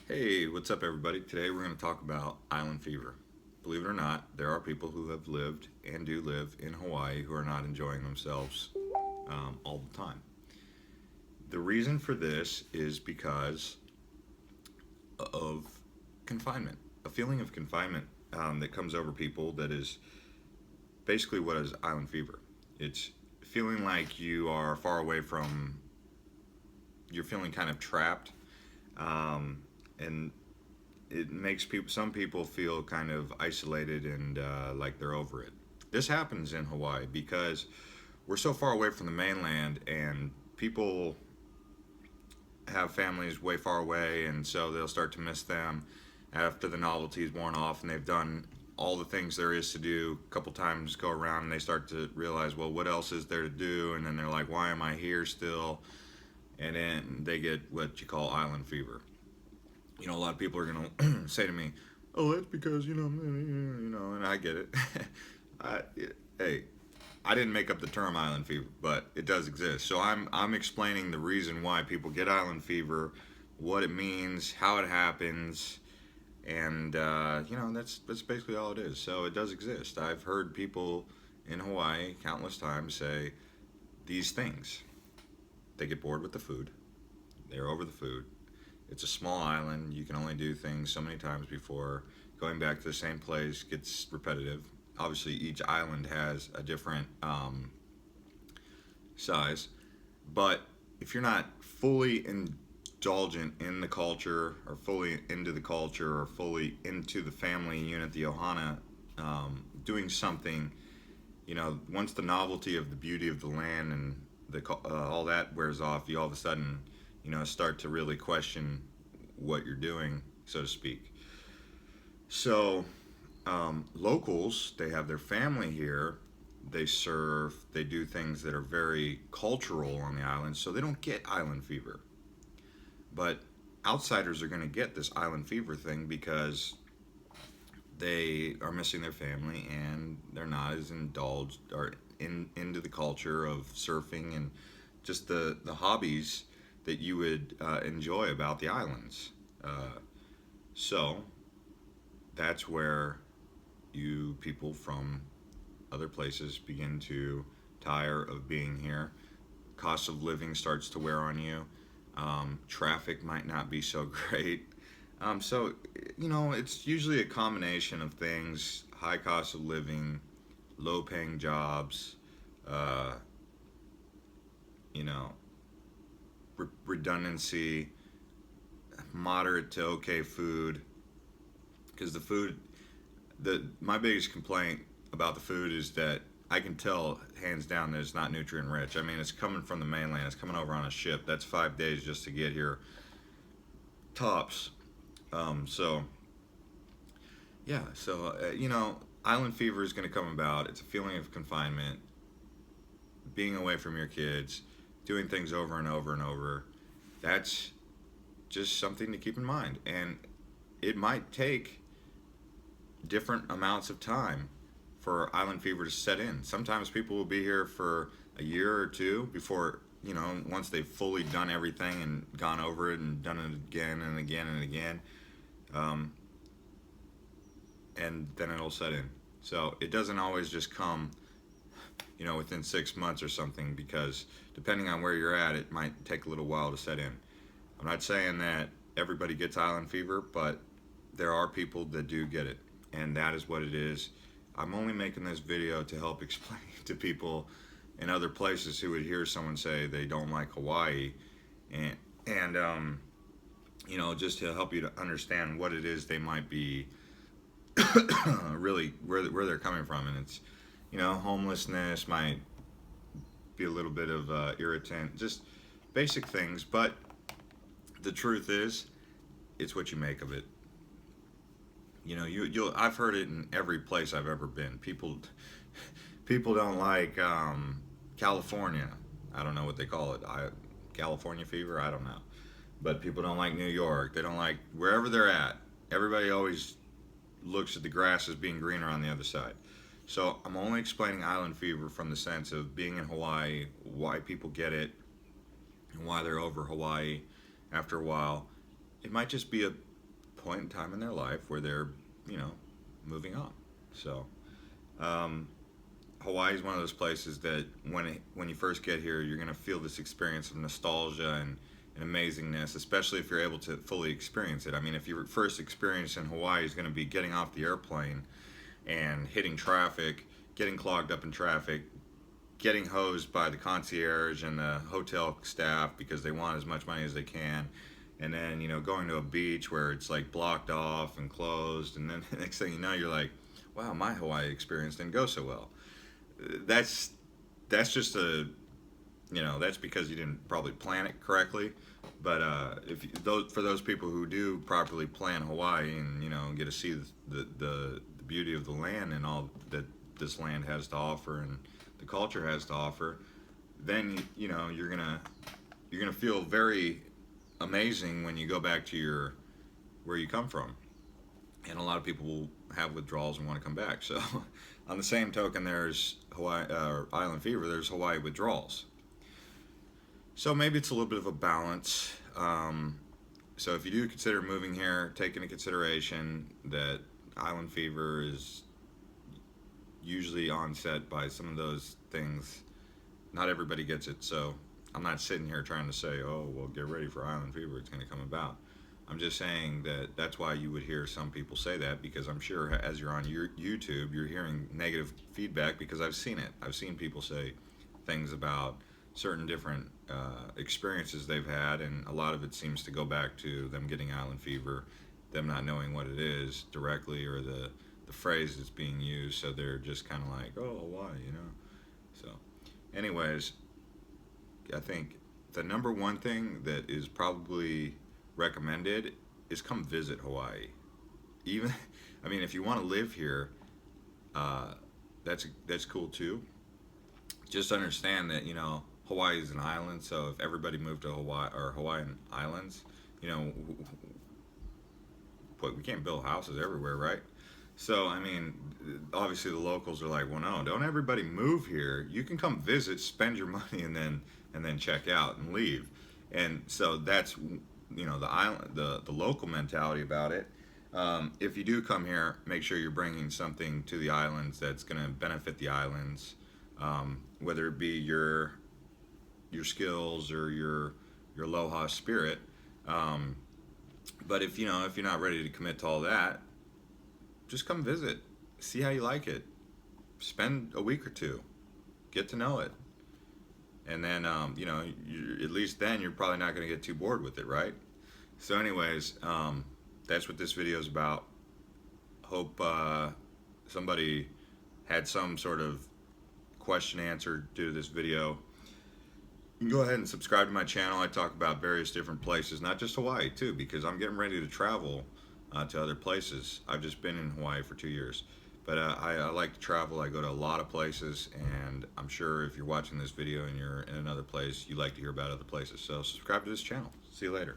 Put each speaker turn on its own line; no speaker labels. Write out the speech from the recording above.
Hey, what's up, everybody? Today we're going to talk about island fever. Believe it or not, there are people who have lived and do live in Hawaii who are not enjoying themselves all the time. The reason for this is because of confinement, a feeling of confinement that comes over people that is basically what is island fever. It's feeling like you are far away from, you're feeling kind of trapped, and it makes some people feel kind of isolated and like they're over it. This happens in Hawaii because we're so far away from the mainland, and people have families way far away, and so they'll start to miss them after the novelty's worn off and they've done all the things there is to do a couple times go around, and they start to realize, well, what else is there to do? And then they're like, why am I here still? And then they get what you call island fever. A lot of people are gonna say to me, "Oh, that's because and I get it. I, hey, I didn't make up the term island fever, but it does exist. So I'm explaining the reason why people get island fever, what it means, how it happens, and that's basically all it is. So it does exist. I've heard people in Hawaii countless times say these things. They get bored with the food. They're over the food. It's a small island. You can only do things so many times before going back to the same place gets repetitive. Obviously, each island has a different size, but if you're not fully indulgent in the culture, or fully into the culture, or fully into the family unit, the ohana, doing something, once the novelty of the beauty of the land and all that wears off, you all of a sudden, start to really question what you're doing, so to speak. So, locals, they have their family here. They serve, they do things that are very cultural on the island, so they don't get island fever. But outsiders are going to get this island fever thing because they are missing their family and they're not as indulged or into the culture of surfing and just the hobbies that you would enjoy about the islands. So that's where you people from other places begin to tire of being here. Cost of living starts to wear on you. Traffic might not be so great. So it's usually a combination of things: high cost of living, low paying jobs, uh, you know, redundancy, moderate to okay food. Because the food, my biggest complaint about the food is that I can tell hands down that it's not nutrient rich. I mean, it's coming from the mainland. It's coming over on a ship. That's 5 days just to get here, tops. So yeah, island fever is going to come about. It's a feeling of confinement, being away from your kids, doing things over and over and over. That's just something to keep in mind, and it might take different amounts of time for island fever to set in. Sometimes people will be here for a year or two before, once they've fully done everything and gone over it and done it again and again and again, um, and then it'll set in. So it doesn't always just come, within 6 months or something, because depending on where you're at, it might take a little while to set in. I'm not saying that everybody gets island fever, but there are people that do get it, and that is what it is. I'm only making this video to help explain to people in other places who would hear someone say they don't like Hawaii, and just to help you to understand what it is they might be really where they're coming from. And it's, homelessness might be a little bit of irritant, just basic things. But the truth is, it's what you make of it. You'll I've heard it in every place I've ever been. People don't like California. I don't know what they call it. California fever. I don't know. But people don't like New York. They don't like wherever they're at. Everybody always looks at the grass as being greener on the other side. So I'm only explaining island fever from the sense of being in Hawaii, why people get it, and why they're over Hawaii after a while. It might just be point in time in their life where they're, you know, moving on. So Hawaii is one of those places that when you first get here, you're going to feel this experience of nostalgia and amazingness, especially if you're able to fully experience it. I mean, if your first experience in Hawaii is going to be getting off the airplane and hitting traffic, getting clogged up in traffic, getting hosed by the concierge and the hotel staff because they want as much money as they can, and then, you know, going to a beach where it's like blocked off and closed, and then the next thing you know, you're like, wow, my Hawaii experience didn't go so well. That's just a, you know, that's because you didn't probably plan it correctly. But for those people who do properly plan Hawaii and, you know, get to see the beauty of the land and all that this land has to offer and the culture has to offer, then you know you're gonna feel very amazing when you go back to where you come from. And a lot of people will have withdrawals and want to come back. So on the same token, there's Hawaii island fever. There's Hawaii withdrawals. So maybe it's a little bit of a balance. So if you do consider moving here, take into consideration that island fever is usually onset by some of those things. Not everybody gets it, so I'm not sitting here trying to say, oh, well, get ready for island fever, it's going to come about. I'm just saying that that's why you would hear some people say that, because I'm sure as you're on your YouTube, you're hearing negative feedback, because I've seen it. I've seen people say things about certain different experiences they've had, and a lot of it seems to go back to them getting island fever, them not knowing what it is directly, or the phrase that's being used, so they're just kind of like, oh, Hawaii, you know. So anyways, I think the number one thing that is probably recommended is come visit Hawaii. Even, I mean, if you want to live here, that's cool too. Just understand that, you know, Hawaii is an island, so if everybody moved to Hawaii or Hawaiian Islands, you know, we can't build houses everywhere, right? So, I mean, obviously the locals are like, well, no, don't everybody move here. You can come visit, spend your money, and then check out and leave. And so that's, you know, the island, the local mentality about it. If you do come here, make sure you're bringing something to the islands that's going to benefit the islands, whether it be your skills or your aloha spirit. But if you're not ready to commit to all that, just come visit, see how you like it, spend a week or two, get to know it, and then you know, at least then you're probably not going to get too bored with it, right? So anyways, that's what this video is about. Hope somebody had some sort of question answered due to this video. You can go ahead and subscribe to my channel. I talk about various different places, not just Hawaii too, because I'm getting ready to travel to other places. I've just been in Hawaii for 2 years, but I like to travel. I go to a lot of places, and I'm sure if you're watching this video and you're in another place, you like to hear about other places. So subscribe to this channel. See you later.